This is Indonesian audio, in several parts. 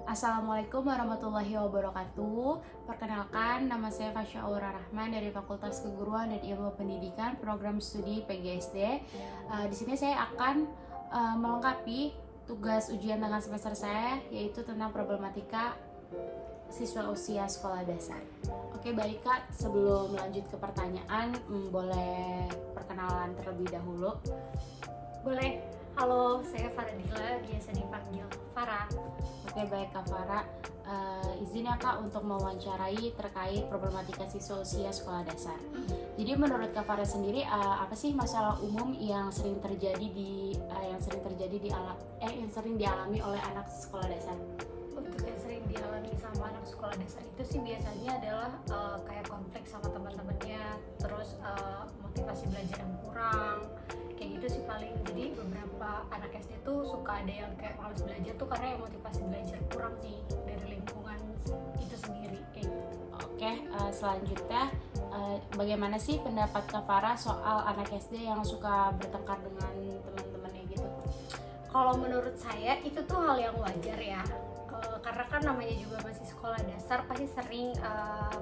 Assalamualaikum warahmatullahi wabarakatuh. Perkenalkan, nama saya Fasya Aura Rahman dari Fakultas Keguruan dan Ilmu Pendidikan Program Studi PGSD. Di sini saya akan melengkapi tugas ujian tengah semester saya, yaitu tentang problematika siswa usia sekolah dasar. Oke baik Kak, sebelum lanjut ke pertanyaan, boleh perkenalan terlebih dahulu? Boleh. Halo, saya Faradila, biasa dipanggil Farah. Oke baik Kak Farah, izin ya Kak untuk mewawancarai terkait problematika siswa usia sekolah dasar. Jadi menurut Kak Farah sendiri, apa sih masalah umum yang sering terjadi yang sering dialami oleh anak sekolah dasar? Untuk yang sering dialami sama anak sekolah dasar itu sih biasanya adalah kayak konflik sama teman-temannya, terus motivasi belajar yang kurang, kayak gitu sih paling. Jadi beberapa anak SD tuh suka ada yang kayak malas belajar tuh karena yang motivasi belajar kurang sih dari lingkungan itu sendiri kayak gitu. Oke, selanjutnya bagaimana sih pendapat Kak Farah soal anak SD yang suka bertengkar dengan teman-temannya gitu? Kalau menurut saya itu tuh hal yang wajar ya, karena kan namanya juga masih sekolah dasar pasti sering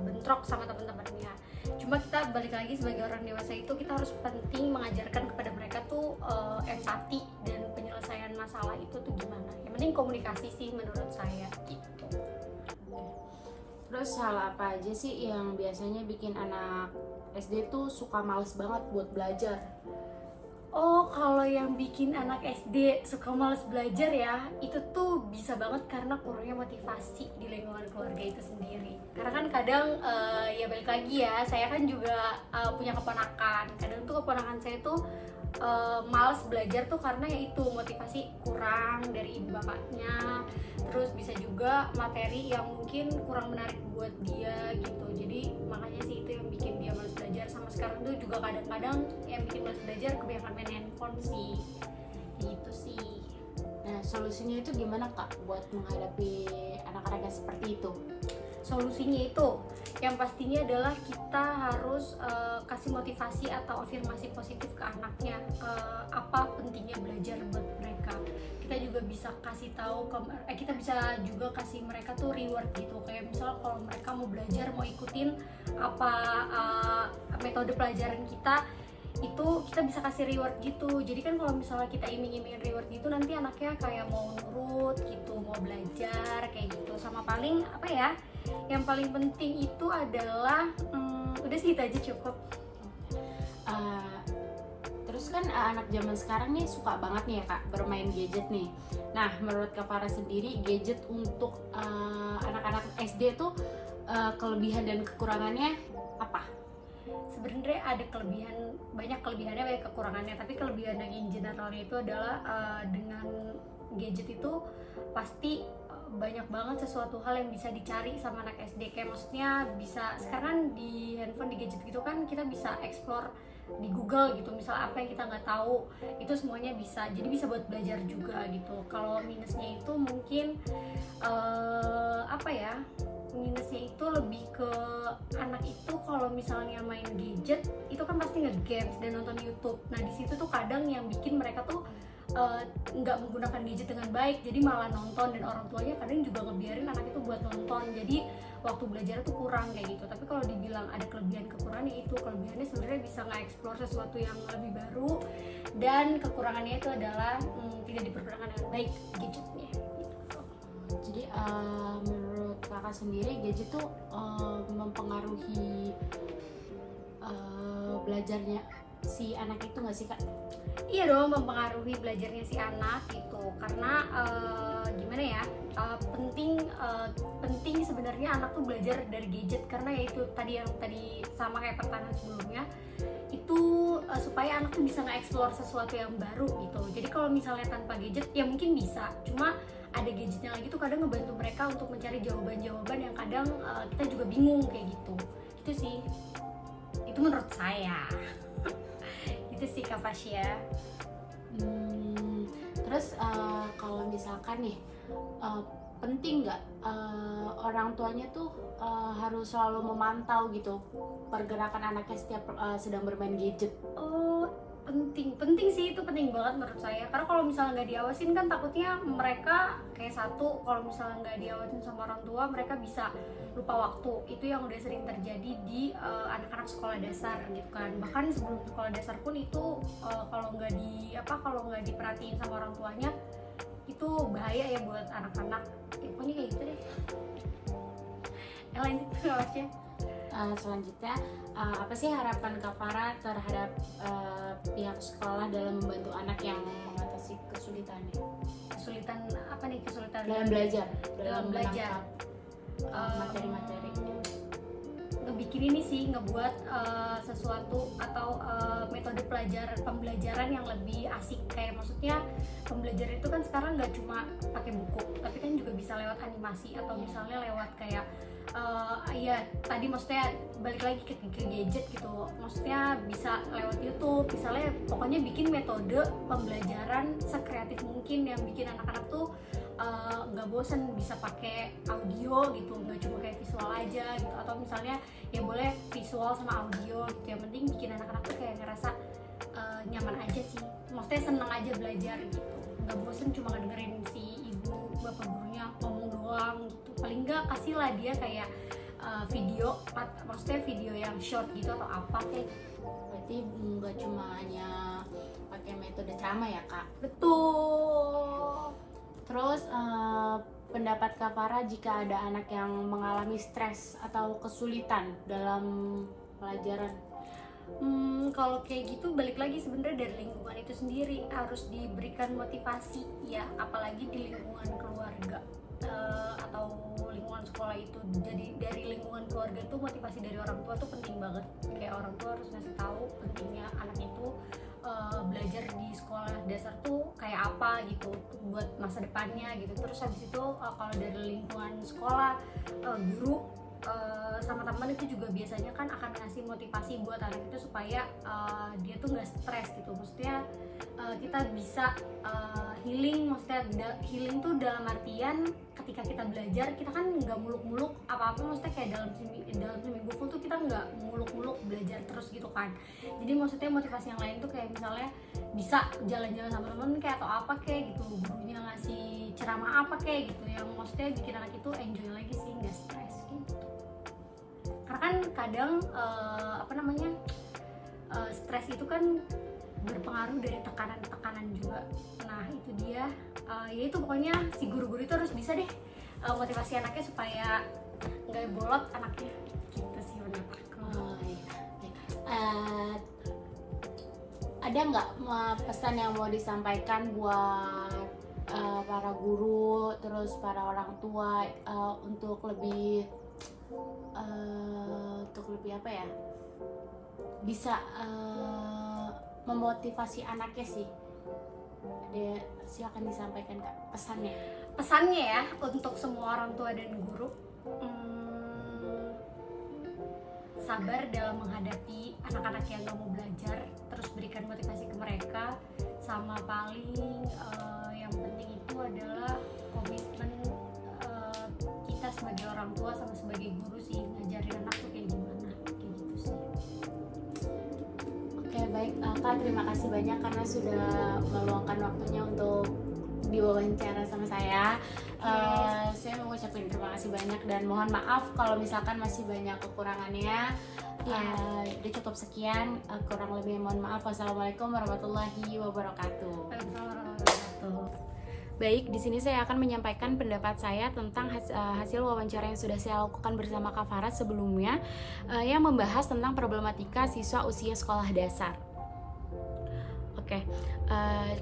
bentrok sama teman-temannya. Cuma kita balik lagi sebagai orang dewasa itu kita harus penting mengajarkan kepada mereka tuh empati dan penyelesaian masalah itu tuh gimana. Yang penting komunikasi sih menurut saya gitu. Terus hal apa aja sih yang biasanya bikin anak SD tuh suka males banget buat belajar? Oh, kalau yang bikin anak SD suka males belajar ya, itu tuh bisa banget karena kurangnya motivasi di lingkungan keluarga itu sendiri. Karena kan kadang, ya balik lagi ya, saya kan juga punya keponakan. Kadang tuh keponakan saya tuh males belajar tuh karena ya itu motivasi kurang dari ibu bapaknya. Terus bisa juga materi yang mungkin kurang menarik buat dia gitu. Jadi makanya sih itu yang bikin dia males belajar. Sama sekarang tuh juga kadang-kadang yang bikin males belajar kebanyakan main handphone sih. Gitu sih. Nah, solusinya itu gimana Kak buat menghadapi anak-anak yang seperti itu? Solusinya itu yang pastinya adalah kita harus kasih motivasi atau afirmasi positif ke anaknya, apa pentingnya belajar buat mereka. Kita juga bisa kasih tahu kita bisa juga kasih mereka tuh reward gitu, kayak misal kalau mereka mau belajar, mau ikutin apa metode pelajaran kita, itu kita bisa kasih reward gitu. Jadi kan kalau misalnya kita iming-imingin reward gitu, nanti anaknya kayak mau nurut gitu, mau belajar kayak gitu. Sama paling apa ya, yang paling penting itu adalah udah sih itu aja cukup. Terus kan anak zaman sekarang nih suka banget nih ya Kak bermain gadget nih. Nah, menurut Kak Farah sendiri gadget untuk anak-anak SD tuh kelebihan dan kekurangannya apa? Sebenarnya ada banyak kelebihannya, banyak kekurangannya, tapi kelebihan yang in generalnya itu adalah dengan gadget itu pasti banyak banget sesuatu hal yang bisa dicari sama anak SD. Kayak maksudnya bisa sekarang di handphone, di gadget gitu kan kita bisa explore di Google gitu, misal apa yang kita nggak tahu itu semuanya bisa, jadi bisa buat belajar juga gitu. Kalau minusnya itu mungkin apa ya, minusnya itu lebih ke anak itu kalau misalnya main gadget itu kan pasti nge-games dan nonton YouTube. Nah di situ tuh kadang yang bikin mereka tuh nggak menggunakan gadget dengan baik, jadi malah nonton, dan orang tuanya kadang juga ngebiarin anak itu buat nonton, jadi waktu belajar tuh kurang kayak gitu. Tapi kalau dibilang ada kelebihan kekurangannya, itu kelebihannya sebenarnya bisa nge-explore sesuatu yang lebih baru, dan kekurangannya itu adalah tidak dipergunakan dengan baik gadgetnya gitu. Jadi menurut kakak sendiri gadget tuh mempengaruhi belajarnya si anak itu nggak sih Kak? Iya dong, mempengaruhi belajarnya si anak gitu, karena gimana ya, penting sebenarnya anak tuh belajar dari gadget, karena ya itu tadi sama kayak pertanyaan sebelumnya itu, supaya anak tuh bisa nge-explore sesuatu yang baru gitu. Jadi kalau misalnya tanpa gadget ya mungkin bisa, cuma ada gadgetnya lagi tuh kadang ngebantu mereka untuk mencari jawaban-jawaban yang kadang kita juga bingung kayak gitu. Itu sih, itu menurut saya. Itu sih Kak Fasya. Terus kalau misalkan nih penting nggak orang tuanya tuh harus selalu memantau gitu pergerakan anaknya setiap sedang bermain gadget? Oh penting sih, itu penting banget menurut saya, karena kalau misalnya nggak diawasin kan takutnya mereka kayak satu, kalau misalnya nggak diawasin sama orang tua mereka bisa lupa waktu. Itu yang udah sering terjadi di anak-anak sekolah dasar gitu kan, bahkan sebelum sekolah dasar pun itu kalau nggak diperhatiin sama orang tuanya itu bahaya ya buat anak-anak. Pokoknya kayak gitu deh. Lanjut Masya. Selanjutnya, apa sih harapan Kak Farah terhadap pihak sekolah dalam membantu anak yang mengatasi kesulitannya? Kesulitan apa nih? Kesulitan Dalam belajar, dalam belajar. menangkap materi-materi. Ngebikin ini sih, ngebuat sesuatu atau metode pembelajaran yang lebih asik. Kayak maksudnya pembelajaran itu kan sekarang nggak cuma pakai buku, tapi kan juga bisa lewat animasi atau misalnya lewat kayak ya tadi maksudnya balik lagi ke gadget gitu, maksudnya bisa lewat YouTube misalnya. Pokoknya bikin metode pembelajaran sekreatif mungkin yang bikin anak-anak tuh nggak bosan, bisa pakai audio gitu, nggak cuma kayak visual aja gitu, atau misalnya ya boleh visual sama audio gitu. Yang penting bikin anak-anak tuh kayak ngerasa nyaman aja sih, maksudnya seneng aja belajar gitu, nggak bosan cuma ngedengerin si ibu bapak gurunya ngomong doang gitu. Paling nggak kasihlah dia kayak video, maksudnya video yang short gitu atau apa kayak. Berarti nggak cuma hanya pakai metode ceramah ya Kak? Betul. Terus pendapat Kak Farah jika ada anak yang mengalami stres atau kesulitan dalam pelajaran? Kalau kayak gitu balik lagi sebenarnya dari lingkungan itu sendiri harus diberikan motivasi ya, apalagi di lingkungan keluarga atau lingkungan sekolah itu. Jadi dari lingkungan keluarga tuh motivasi dari orang tua tuh penting banget. Kayak orang tua harus ngasih tahu pentingnya anak itu belajar di sekolah dasar tuh kayak apa gitu buat masa depannya gitu. Terus habis itu kalau dari lingkungan sekolah, guru sama teman itu juga biasanya kan akan ngasih motivasi buat anak itu supaya dia tuh nggak stres gitu. Maksudnya kita bisa healing, maksudnya healing tuh dalam artian ketika kita belajar kita kan nggak muluk-muluk apa-apa, maksudnya kayak dalam seminggu full tuh kita nggak muluk-muluk belajar terus gitu kan. Jadi maksudnya motivasi yang lain tuh kayak misalnya bisa jalan-jalan sama temen kayak atau apa kayak gitu, gurunya ngasih ceramah apa kayak gitu yang maksudnya bikin anak itu enjoy lagi sih, nggak stres gitu. Karena kan kadang stres itu kan berpengaruh dari tekanan juga. Nah itu dia, ya itu pokoknya si guru-guru itu harus bisa deh motivasi anaknya supaya nggak bolot anaknya gitu sih menurut aku. Ada nggak pesan yang mau disampaikan buat para guru, terus para orang tua untuk lebih apa ya, bisa memotivasi anaknya sih? Silakan disampaikan Kak pesannya Ya untuk semua orang tua dan guru, sabar dalam menghadapi anak-anak yang gak mau belajar, terus berikan motivasi ke mereka, sama paling yang penting itu adalah komitmen kita sebagai orang tua sama sebagai guru sih, ngajarin anak tuh kayak gimana, kayak gitu sih. Oke, baik Kak, terima kasih banyak karena sudah meluangkan waktunya untuk diwawancara sama saya. Saya mau ucapin terima kasih banyak dan mohon maaf kalau misalkan masih banyak kekurangannya. Udah cukup sekian, kurang lebih mohon maaf. Wassalamualaikum warahmatullahi wabarakatuh. Baik, di sini saya akan menyampaikan pendapat saya tentang hasil wawancara yang sudah saya lakukan bersama Kak Farah sebelumnya, yang membahas tentang problematika siswa usia sekolah dasar. Oke,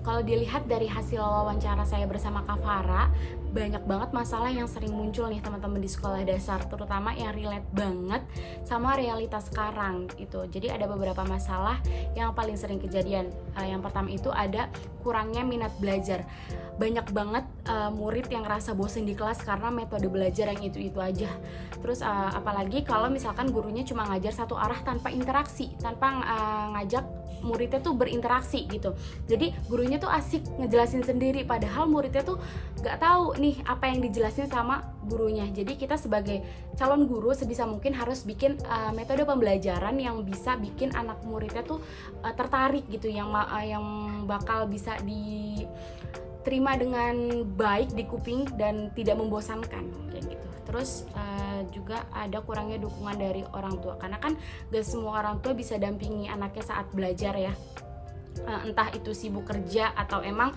kalau dilihat dari hasil wawancara saya bersama Kak Farah, banyak banget masalah yang sering muncul nih teman-teman di sekolah dasar, terutama yang relate banget sama realitas sekarang gitu. Jadi ada beberapa masalah yang paling sering kejadian. Yang pertama itu ada kurangnya minat belajar. Banyak banget murid yang ngerasa bosen di kelas karena metode belajar yang itu-itu aja. Terus apalagi kalau misalkan gurunya cuma ngajar satu arah tanpa interaksi, tanpa ngajak muridnya tuh berinteraksi gitu. Jadi gurunya tuh asik ngejelasin sendiri, padahal muridnya tuh nggak tahu nih apa yang dijelasin sama gurunya. Jadi kita sebagai calon guru sebisa mungkin harus bikin metode pembelajaran yang bisa bikin anak muridnya tuh tertarik gitu, yang bakal bisa diterima dengan baik di kuping dan tidak membosankan kayak gitu. Terus juga ada kurangnya dukungan dari orang tua, karena kan gak semua orang tua bisa dampingi anaknya saat belajar ya. Entah itu sibuk kerja atau emang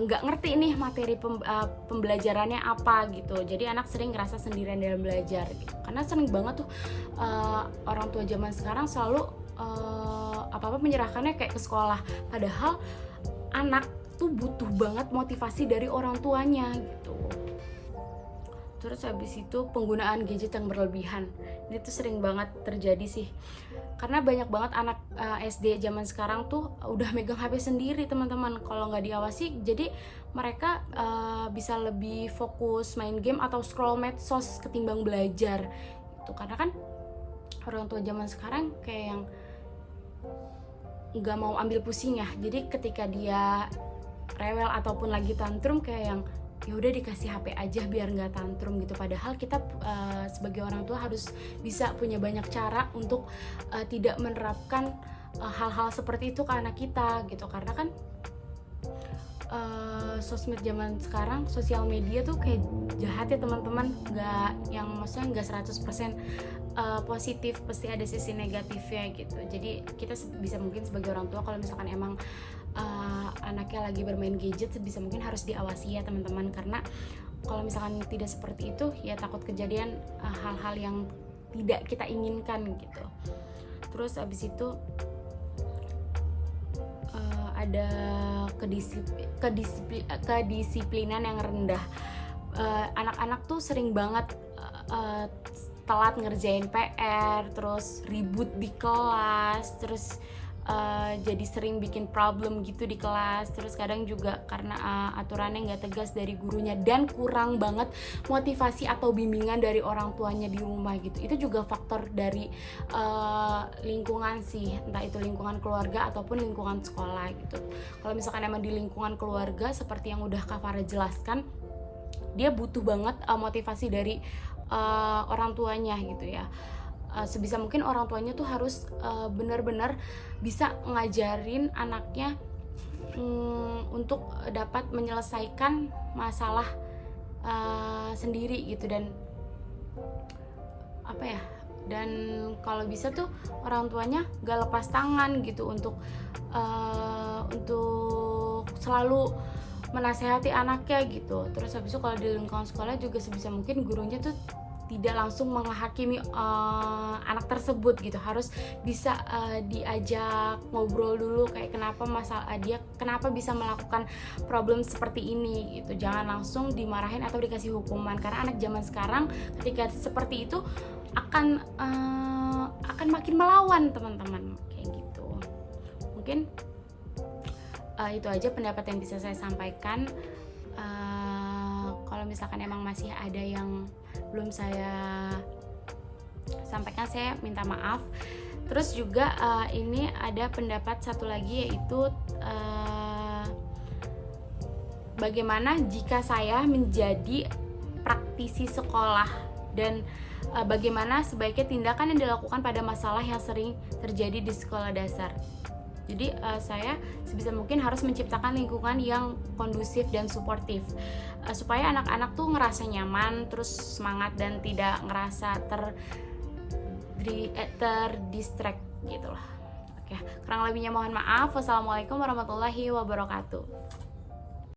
nggak ngerti nih materi pembelajarannya apa gitu. Jadi anak sering ngerasa sendirian dalam belajar gitu. Karena sering banget tuh orang tua zaman sekarang selalu apa-apa menyerahkannya kayak ke sekolah, padahal anak tuh butuh banget motivasi dari orang tuanya gitu. Terus habis itu penggunaan gadget yang berlebihan, ini tuh sering banget terjadi sih, karena banyak banget anak SD zaman sekarang tuh udah megang HP sendiri teman-teman. Kalau nggak diawasi, jadi mereka bisa lebih fokus main game atau scroll medsos ketimbang belajar itu. Karena kan orang tua zaman sekarang kayak yang nggak mau ambil pusing ya, jadi ketika dia rewel ataupun lagi tantrum kayak yang ya udah dikasih HP aja biar nggak tantrum gitu. Padahal kita sebagai orang tua harus bisa punya banyak cara untuk tidak menerapkan hal-hal seperti itu ke anak kita gitu. Karena kan sosmed zaman sekarang, sosial media tuh kayak jahat ya teman-teman, maksudnya nggak 100% positif, pasti ada sisi negatifnya gitu. Jadi kita bisa mungkin sebagai orang tua kalau misalkan emang anaknya lagi bermain gadget, sebisa mungkin harus diawasi ya teman-teman, karena kalau misalkan tidak seperti itu ya takut kejadian hal-hal yang tidak kita inginkan gitu. Terus abis itu ada kedisiplinan yang rendah. Anak-anak tuh sering banget telat ngerjain PR, terus ribut di kelas, terus jadi sering bikin problem gitu di kelas. Terus kadang juga karena aturannya nggak tegas dari gurunya dan kurang banget motivasi atau bimbingan dari orang tuanya di rumah gitu. Itu juga faktor dari lingkungan sih, entah itu lingkungan keluarga ataupun lingkungan sekolah gitu. Kalau misalkan emang di lingkungan keluarga seperti yang udah Kak Farah jelaskan, dia butuh banget motivasi dari orang tuanya gitu ya. Sebisa mungkin orang tuanya tuh harus benar-benar bisa ngajarin anaknya untuk dapat menyelesaikan masalah sendiri gitu. Dan apa ya, dan kalau bisa tuh orang tuanya gak lepas tangan gitu untuk selalu menasehati anaknya gitu. Terus habis itu kalau di lingkungan sekolah juga sebisa mungkin gurunya tuh tidak langsung menghakimi anak tersebut gitu. Harus bisa diajak ngobrol dulu kayak kenapa kenapa bisa melakukan problem seperti ini gitu. Jangan langsung dimarahin atau dikasih hukuman, karena anak zaman sekarang ketika seperti itu akan makin melawan teman-teman kayak gitu. Mungkin itu aja pendapat yang bisa saya sampaikan. Kalau misalkan emang masih ada yang belum saya sampaikan, saya minta maaf. Terus juga ini ada pendapat satu lagi, yaitu bagaimana jika saya menjadi praktisi sekolah, dan bagaimana sebaiknya tindakan yang dilakukan pada masalah yang sering terjadi di sekolah dasar. Jadi saya sebisa mungkin harus menciptakan lingkungan yang kondusif dan suportif, supaya anak-anak tuh ngerasa nyaman, terus semangat, dan tidak ngerasa terdistract gitu loh. Oke, kurang lebihnya mohon maaf. Wassalamualaikum warahmatullahi wabarakatuh.